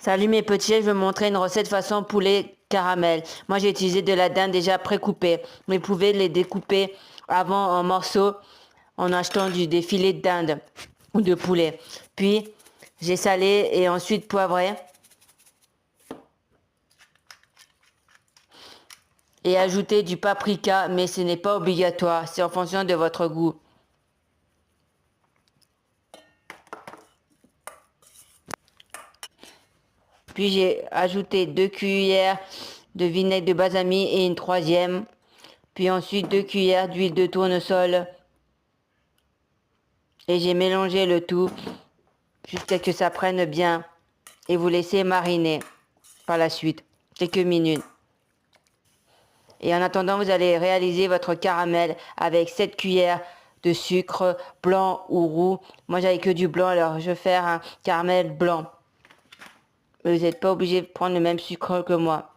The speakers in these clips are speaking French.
Salut mes petits, je vais vous montrer une recette façon poulet caramel. Moi j'ai utilisé de la dinde déjà précoupée. Vous pouvez les découper avant en morceaux en achetant des filets de dinde ou de poulet. Puis j'ai salé et ensuite poivré et ajouté du paprika, mais ce n'est pas obligatoire, c'est en fonction de votre goût. Puis j'ai ajouté 2 cuillères de vinaigre de balsamique et une troisième. Puis ensuite 2 cuillères d'huile de tournesol. Et j'ai mélangé le tout jusqu'à ce que ça prenne bien. Et vous laissez mariner par la suite, quelques minutes. Et en attendant, vous allez réaliser votre caramel avec 7 cuillères de sucre blanc ou roux. Moi, j'avais que du blanc, alors je vais faire un caramel blanc. Mais vous n'êtes pas obligé de prendre le même sucre que moi.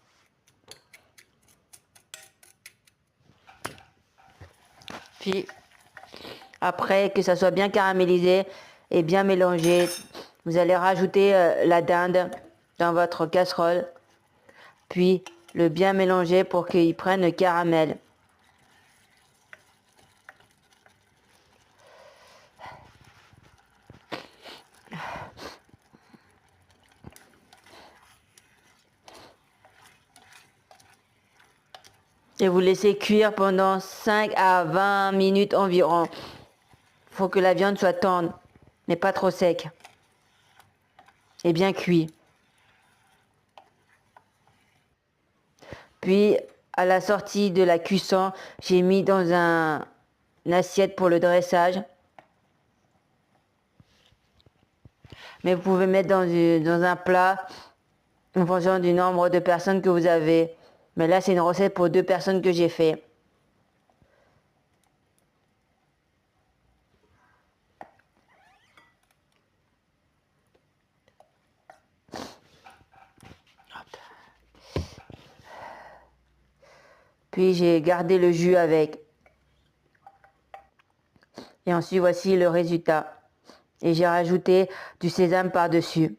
Puis, après que ça soit bien caramélisé et bien mélangé, vous allez rajouter la dinde dans votre casserole. Puis, le bien mélanger pour qu'il prenne le caramel. Et vous laissez cuire pendant 5 à 20 minutes environ. Faut que la viande soit tendre, mais pas trop sec. Et bien cuit. Puis, à la sortie de la cuisson, j'ai mis dans une assiette pour le dressage. Mais vous pouvez mettre dans un plat en fonction du nombre de personnes que vous avez. Mais là, c'est une recette pour 2 personnes que j'ai fait. Puis j'ai gardé le jus avec. Et ensuite, voici le résultat. Et j'ai rajouté du sésame par-dessus.